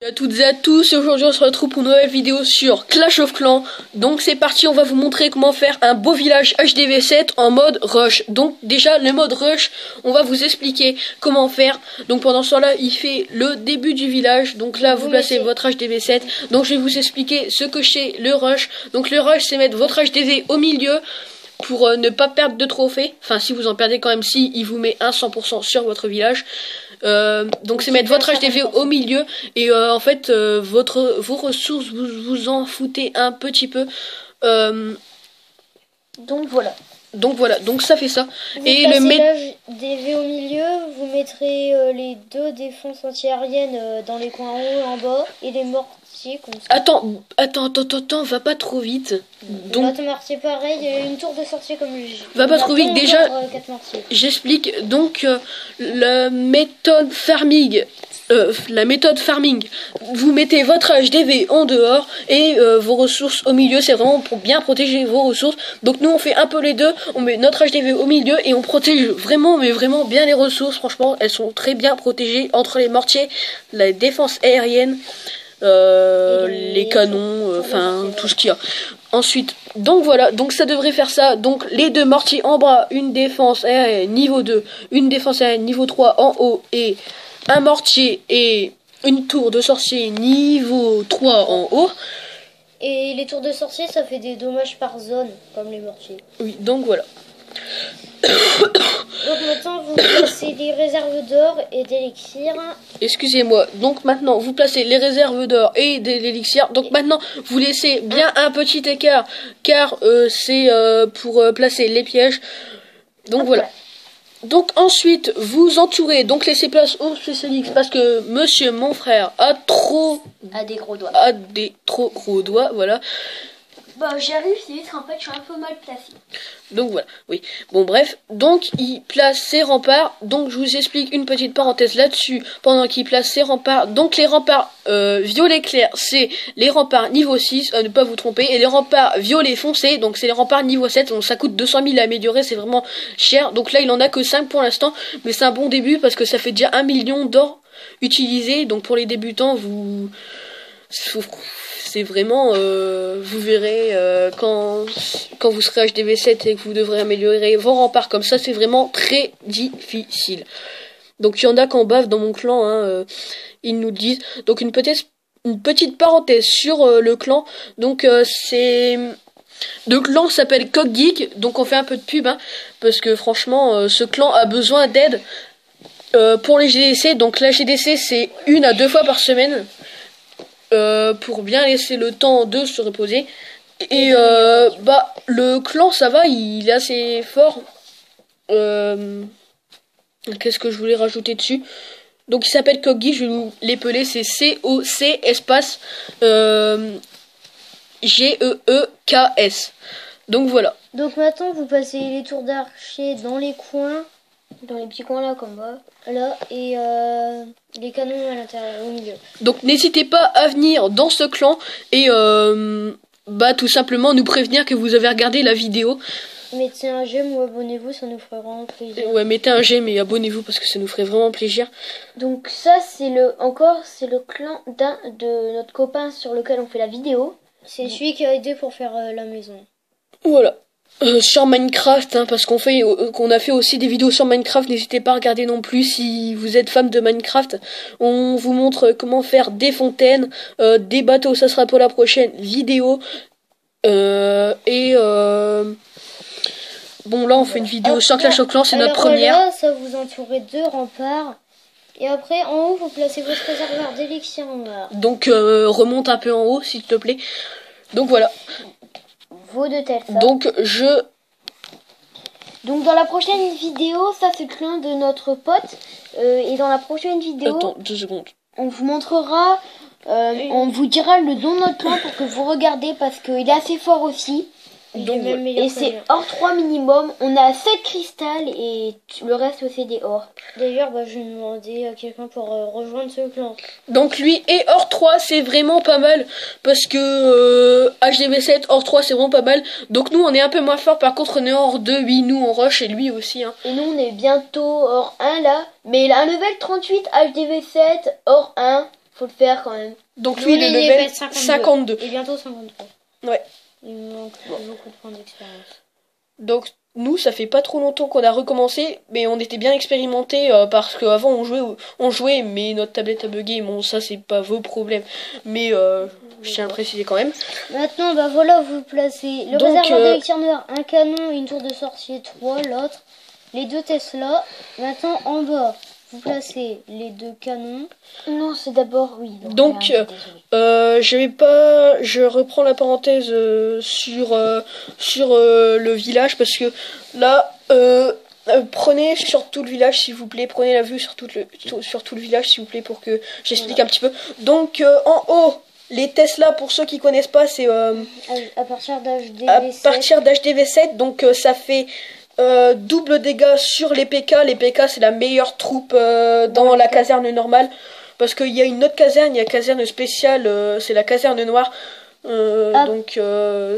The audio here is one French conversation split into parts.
Salut à toutes et à tous, et aujourd'hui on se retrouve pour une nouvelle vidéo sur Clash of Clans. Donc c'est parti, on va vous montrer comment faire un beau village HDV7 en mode rush. Donc déjà le mode rush, on va vous expliquer comment faire. Donc pendant ce temps-là, il fait le début du village. Donc là vous placez votre HDV7. Donc je vais vous expliquer ce que c'est le rush. Donc le rush, c'est mettre votre HDV au milieu pour ne pas perdre de trophées. Enfin, si vous en perdez quand même, si il vous met un 100% sur votre village. Donc c'est mettre votre HDV au milieu et en fait vos ressources vous en foutez un petit peu. Donc voilà. Donc ça fait ça. Vous Et placez le mettre l'HDV au milieu, vous mettrez les deux défenses antiaériennes dans les coins en haut et en bas et les mortiers comme ça. Attends, va pas trop vite. Donc Votre mortier pareil, il y a une tour de sortie comme lui. va pas trop vite déjà. 4 mortiers. J'explique donc la méthode farming. Vous mettez votre HDV en dehors et vos ressources au milieu. C'est vraiment pour bien protéger vos ressources. Donc nous on fait un peu les deux. On met notre HDV au milieu et on protège vraiment, mais vraiment bien les ressources. Franchement, elles sont très bien protégées entre les mortiers, la défense aérienne, les canons, enfin tout ce qu'il y a. Ensuite, donc voilà, donc ça devrait faire ça. Donc les deux mortiers en bas, une défense aérienne niveau 2, une défense aérienne niveau 3 en haut et un mortier et une tour de sorcier niveau 3 en haut. Et les tours de sorcier, ça fait des dommages par zone, comme les mortiers. Oui, donc voilà. Donc maintenant, vous placez des réserves d'or et d'élixir. Excusez-moi, donc maintenant vous placez les réserves d'or et de l'élixir. Donc maintenant vous laissez bien un petit écart car c'est pour placer les pièges. Donc voilà. Donc ensuite vous entourez, donc laissez place aux spécialistes parce que monsieur mon frère a des gros doigts. des trop gros doigts, voilà. Bah j'y arrive, c'est juste qu'en fait je suis un peu mal placé. Donc voilà, oui. Bon bref, donc il place ses remparts. Donc je vous explique une petite parenthèse là-dessus pendant qu'il place ses remparts. Donc les remparts violet clair, c'est les remparts niveau 6, ne pas vous tromper. Et les remparts violet foncé, donc c'est les remparts niveau 7. Donc ça coûte 200 000 à améliorer, c'est vraiment cher. Donc là il en a que 5 pour l'instant. Mais c'est un bon début parce que ça fait déjà 1 million d'or utilisé. Donc pour les débutants, c'est vraiment, vous verrez quand vous serez HDV7 et que vous devrez améliorer vos remparts comme ça, c'est vraiment très difficile. Donc il y en a qui en bavent dans mon clan, hein, ils nous disent. Donc une petite parenthèse sur le clan. Donc le clan s'appelle Coq Geek, donc on fait un peu de pub, hein, parce que franchement ce clan a besoin d'aide pour les GDC. Donc la GDC c'est 1 à 2 fois par semaine. Pour bien laisser le temps de se reposer. Et bah le clan ça va, il est assez fort. Qu'est-ce que je voulais rajouter dessus? Donc il s'appelle Kogi, je vais vous l'épeler, c'est COC espace GEEKS. Donc voilà. Donc maintenant vous passez les tours d'archer dans les coins. Dans les petits coins là comme là et les canons à l'intérieur au milieu. Donc n'hésitez pas à venir dans ce clan et bah tout simplement nous prévenir que vous avez regardé la vidéo. Mettez un j'aime ou abonnez-vous, ça nous ferait vraiment plaisir. Ouais, mettez un j'aime et abonnez-vous parce que ça nous ferait vraiment plaisir. Donc ça c'est le clan de notre copain sur lequel on fait la vidéo. C'est celui qui a aidé pour faire la maison. Voilà. Sur Minecraft, hein, parce qu'on a fait aussi des vidéos sur Minecraft, n'hésitez pas à regarder non plus si vous êtes fan de Minecraft. On vous montre comment faire des fontaines, des bateaux, ça sera pour la prochaine vidéo. Bon là on fait une vidéo sur Clash of Clans, c'est notre première. Là, ça vous entourez 2 remparts. Et après en haut vous placez votre réservoir d'élixir noir. Donc remonte un peu en haut s'il te plaît. Donc voilà. Vos deux têtes. Donc dans la prochaine vidéo, ça c'est le clan de notre pote. Et dans la prochaine vidéo, attends 2 secondes. On vous montrera, on vous dira le nom de notre clan pour que vous regardez parce qu'il est assez fort aussi. Donc, et c'est or 3 minimum. On a 7 cristals et le reste c'est des or. D'ailleurs, je vais demander à quelqu'un pour rejoindre ce clan. Donc lui et or 3 c'est vraiment pas mal parce que HDV7 or 3 c'est vraiment pas mal. Donc nous on est un peu moins fort, par contre on est or 2, oui nous on rush et lui aussi, hein. Et nous on est bientôt or 1 là, mais il a un level 38 HDV7 or 1. Faut le faire quand même. Donc Nous, lui, on le est level level 52. Et bientôt 53. Ouais. Il me manque beaucoup de points d'expérience. Donc nous, ça fait pas trop longtemps qu'on a recommencé, mais on était bien expérimentés parce qu'avant on jouait, mais notre tablette a bugué. Bon, ça c'est pas vos problèmes, mais je tiens à le préciser quand même. Maintenant, bah voilà, vous placez le Donc, réservoir d'élixir noir, un canon et une tour de sorcier 3, l'autre, les deux Tesla. Maintenant, en bas, vous placez les deux canons. Non, c'est d'abord, oui. Donc, je reprends la parenthèse sur le village parce que là, prenez sur tout le village s'il vous plaît, prenez la vue sur tout le village s'il vous plaît pour que j'explique un petit peu. Donc, en haut, les Tesla, pour ceux qui connaissent pas, c'est à partir d'HDV7. à partir d'HDV7, donc ça fait double dégâts sur les PK. Les PK, c'est la meilleure troupe dans la caserne normale. Parce qu'il y a une autre caserne, il y a caserne spéciale, c'est la caserne noire. Donc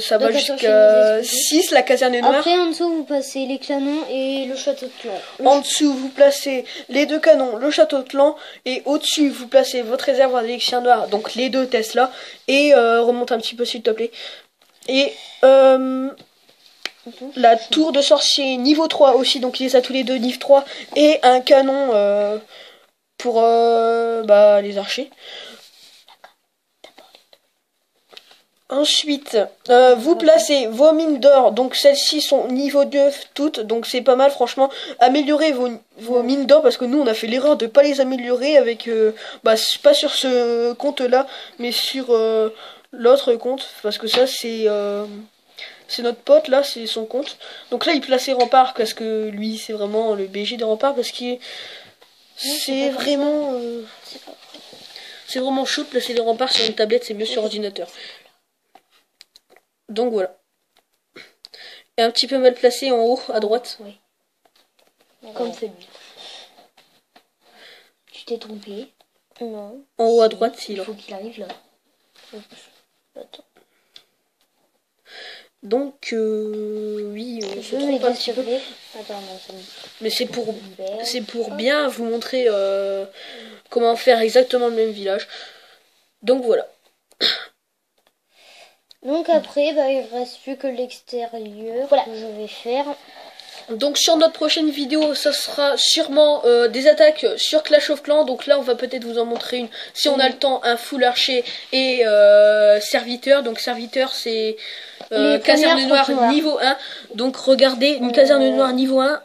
ça va jusqu'à 6, la caserne noire. Après, en dessous, vous passez les canons et le château de clan. En dessous, vous placez les deux canons, le château de clan. Et au-dessus, vous placez votre réservoir d'élixir noir, donc les deux Tesla. Et remonte un petit peu, s'il te plaît. Et la tour de sorcier niveau 3 aussi, donc il les a tous les deux niveau 3. Et un canon pour les archers. Ensuite, vous placez vos mines d'or, donc celles-ci sont niveau 2 toutes, donc c'est pas mal franchement. Améliorez vos mines d'or parce que nous on a fait l'erreur de pas les améliorer avec, pas sur ce compte-là, mais sur l'autre compte, parce que ça c'est notre pote là, c'est son compte. Donc là il place les remparts parce que lui c'est vraiment le BG des remparts parce qu'il c'est vraiment chaud de placer les remparts sur une tablette, c'est mieux sur ordinateur. Donc voilà. Et un petit peu mal placé en haut à droite. Oui. Comme celui. Tu t'es trompé. Non. En haut à droite, si. Il faut qu'il arrive là. Attends. Donc oui, on se trompe un petit peu. Attends, non, mais c'est pour bien vous montrer comment faire exactement le même village. Donc voilà. Donc après, il ne reste plus que l'extérieur que je vais faire. Donc sur notre prochaine vidéo, ça sera sûrement des attaques sur Clash of Clans. Donc là, on va peut-être vous en montrer une, si on a le temps, un full archer et serviteur. Donc serviteur, c'est caserne noire niveau 1. Donc regardez, une caserne noire niveau 1.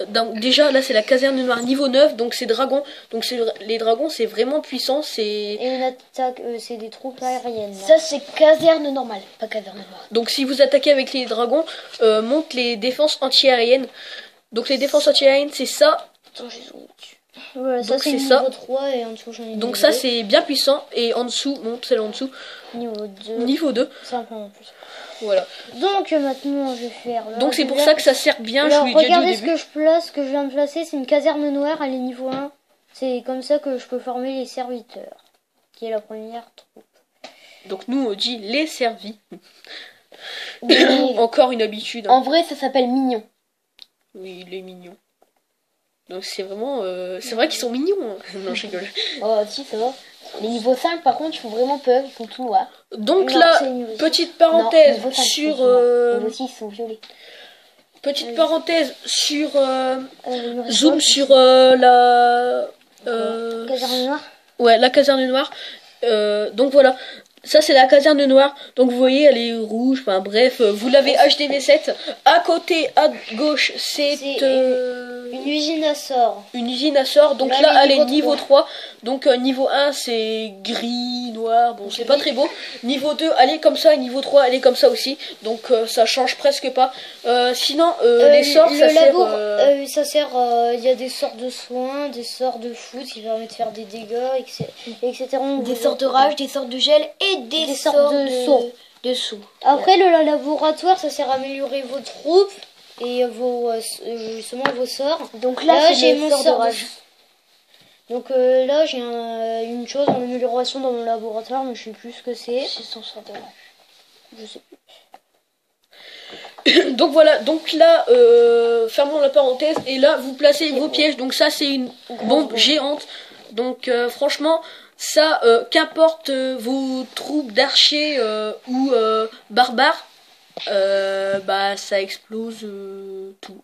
Donc déjà là c'est la caserne noire niveau 9, donc c'est dragon. Donc les dragons c'est vraiment puissant. Et une attaque, c'est des troupes aériennes. Ça c'est caserne normale, pas caserne noire. Donc si vous attaquez avec les dragons, monte les défenses anti-aériennes. Donc les défenses anti-aériennes c'est ça. Attends, j'ai zoomé dessus. Voilà, ça donc c'est niveau 3 et en dessous j'en ai donc ça c'est bien puissant et en dessous, monte celle en dessous. Niveau 2. C'est un peu en plus. Voilà. Donc maintenant je vais faire. Donc c'est pour ça que ça sert bien. Alors, je vous ai déjà dit au regardez début. ce que je viens de placer, c'est une caserne noire, elle est niveau 1. C'est comme ça que je peux former les serviteurs, qui est la première troupe. Donc nous on dit les servis. Mais encore une habitude. En vrai ça s'appelle mignon. Oui, il est mignon. Donc c'est vraiment... c'est vrai qu'ils sont mignons. Hein. Non, je rigole. Oh si ça va. Les niveaux 5 par contre ils font vraiment peur, ils sont tout noirs. Donc non, là, petite parenthèse non, 5, sur... Niveau 6 ils sont violets. Petite parenthèse sur... zoom sur la... Caserne noire. Ouais, la caserne noire. Donc voilà. Ça c'est la caserne noire, donc vous voyez elle est rouge, enfin bref, vous l'avez HDV7. À côté, à gauche, c'est une usine à sort. Une usine à sort, donc là elle est niveau 3. Donc niveau 1 c'est gris, noir, bon c'est pas très beau. Niveau 2 elle est comme ça, et niveau 3 elle est comme ça aussi, donc ça change presque pas. Sinon les sorts ça sert, il y a des sorts de soins, des sorts de foot qui permettent de faire des dégâts, etc. Des sorts de rage, des sorts de gel et des sorts de saut. Après le laboratoire ça sert à améliorer vos troupes et justement vos sorts. Donc là j'ai mon sort de rage. Donc là j'ai une chose en amélioration dans mon laboratoire, mais je sais plus ce que c'est. C'est son sort de rage. Je sais plus. Donc voilà, donc là fermons la parenthèse et là vous placez vos pièges. Donc ça c'est une bombe géante. Donc franchement ça, qu'importe vos troupes d'archers ou barbares, bah ça explose tout.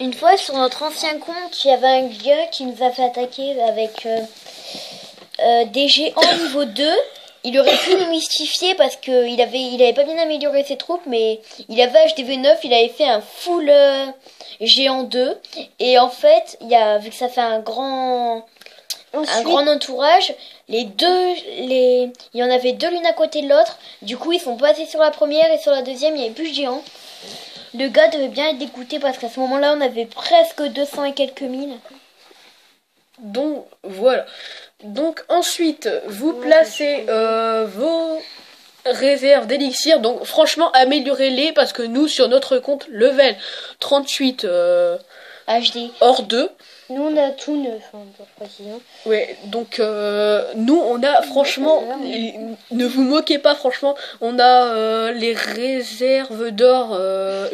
Une fois sur notre ancien compte, il y avait un gars qui nous a fait attaquer avec des géants niveau 2. Il aurait pu nous mystifier parce qu'il avait pas bien amélioré ses troupes, mais il avait HDV 9, il avait fait un full géant 2. Et en fait, vu que ça fait un grand entourage, il y en avait deux l'une à côté de l'autre. Du coup, ils sont passés sur la première et sur la deuxième, il n'y avait plus de géants. Le gars devait bien être dégoûté parce qu'à ce moment-là, on avait presque 200 et quelques mille. Donc voilà. Donc ensuite, vous placez vos réserves d'élixir. Donc franchement, améliorez-les parce que nous, sur notre compte level 38 HD hors 2. Nous on a tout neuf, hein, pour préciser. Ouais, donc nous on a franchement, ne vous moquez pas franchement, on a les réserves d'or,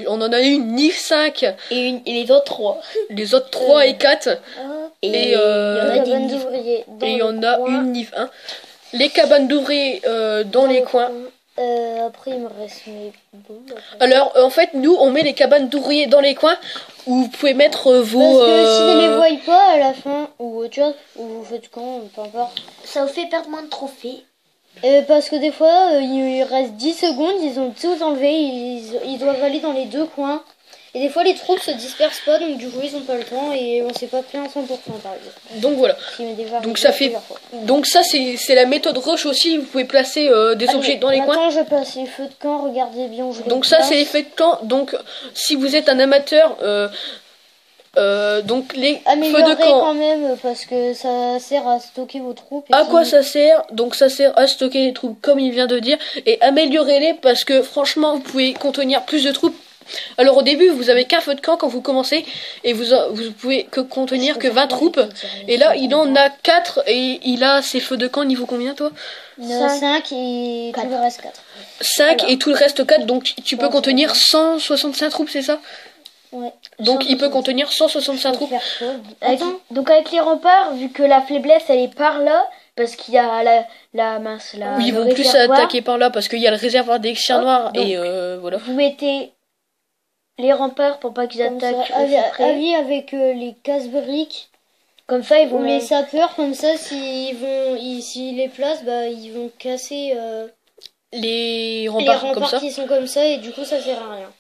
on en a une NIF 5 et les autres 3. Les autres 3 et 4. Et il y en a une NIF 1. Les cabanes d'ouvriers dans les coins. Après il me reste mes boules. Alors en fait nous on met les cabanes d'ouvriers dans les coins où vous pouvez mettre vos... Parce que si les voient pas à la fin, ou tu vois, ou vous faites quand, peu importe. Ça vous fait perdre moins de trophées. Parce que des fois il reste 10 secondes, ils ont tout enlevé, ils doivent aller dans les deux coins. Et des fois les troupes se dispersent pas, donc du coup ils ont pas le temps et on s'est pas pris à 100% par exemple. Donc voilà. Donc ça fait. Donc ça c'est la méthode rush aussi. Vous pouvez placer des objets dans les coins. Maintenant je place les feux de camp. Regardez bien où je les Donc ça c'est les feux de camp. Donc si vous êtes un amateur, donc les feux de camp. Quand même parce que ça sert à stocker vos troupes. À quoi ça sert? Donc ça sert à stocker les troupes comme il vient de dire et améliorez-les parce que franchement vous pouvez contenir plus de troupes. Alors au début vous avez qu'un feu de camp quand vous commencez et vous pouvez que contenir que 20 troupes et là il en a 4 et il a ses feux de camp niveau combien toi? 5 et tout le reste 4. 5 et tout le reste 4 donc tu peux contenir 165 troupes c'est ça? Ouais. Donc il peut contenir 165 troupes. Donc avec les remparts vu que la faiblesse elle est par là. Parce qu'il y a la mince là. Oui, ils vont plus attaquer par là parce qu'il y a le réservoir d'élixir noir et voilà. Vous mettez les remparts pour pas qu'ils attaquent avec les casse-briques. Comme ça ils vont les sapeurs comme ça s'ils les placent ils vont casser les remparts comme ça. qui sont comme ça et du coup ça sert à rien.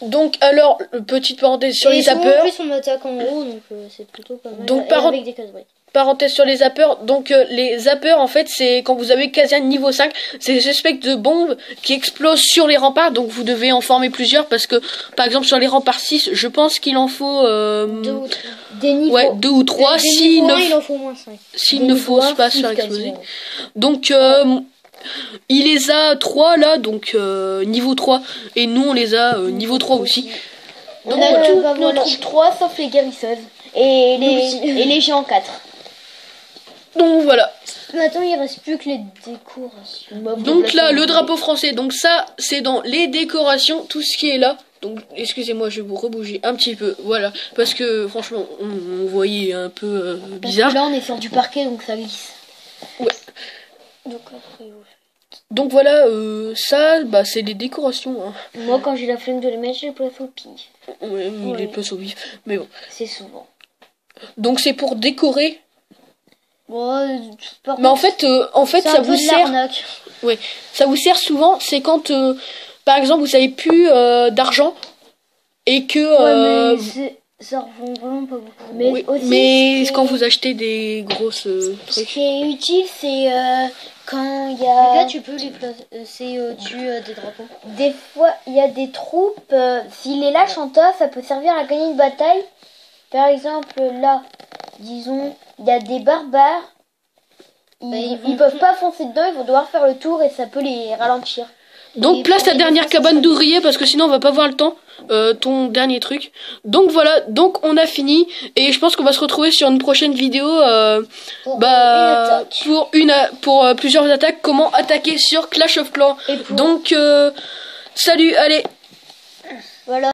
Donc alors petite parenthèse sur les zappeurs. En plus on attaque en haut donc c'est plutôt pas mal. Donc avec des casse-briques. Parenthèse sur les zappeurs, donc les zappeurs en fait c'est quand vous avez caserne niveau 5, c'est des espèces de bombes qui explosent sur les remparts, donc vous devez en former plusieurs parce que par exemple sur les remparts 6, je pense qu'il en faut 2 ou 3. Des niveaux. Ouais, 2 ou 3 il en faut moins 5. S'il ne faut pas se faire exploser. Donc il les a 3 là, donc niveau 3 et nous on les a niveau 3 aussi. Donc on a tous nos troupes 3 sauf les guérisseuses et les géants 4. Donc voilà. Maintenant il reste plus que les décorations. Donc là le drapeau français, donc ça c'est dans les décorations, tout ce qui est là. Donc excusez-moi, je vais vous rebouger un petit peu, voilà, parce que franchement on voyait un peu bizarre. Là on est sur du parquet donc ça glisse. Ouais. Donc après donc voilà, ça c'est les décorations. Hein. Moi quand j'ai la flemme de les mettre, je les place au pif. Ouais, il est peu au vif, mais bon. C'est souvent. Donc c'est pour décorer. Mais en fait ça vous sert. Ouais, ça vous sert souvent. C'est quand, par exemple, vous avez plus d'argent et que. Ça revend vraiment pas beaucoup. Mais quand vous achetez des grosses trucs. Ce qui est utile, c'est quand il y a. Là, tu peux les placer au-dessus des drapeaux. Des fois, il y a des troupes. S'ils les lâchent en tas, ça peut servir à gagner une bataille. Par exemple, là, disons. Il y a des barbares, ils peuvent pas foncer dedans, ils vont devoir faire le tour et ça peut les ralentir. Donc place ta dernière cabane d'ouvrier parce que sinon on va pas voir le temps, ton dernier truc. Donc voilà, donc on a fini et je pense qu'on va se retrouver sur une prochaine vidéo pour plusieurs attaques, comment attaquer sur Clash of Clans. Donc salut, allez. Voilà.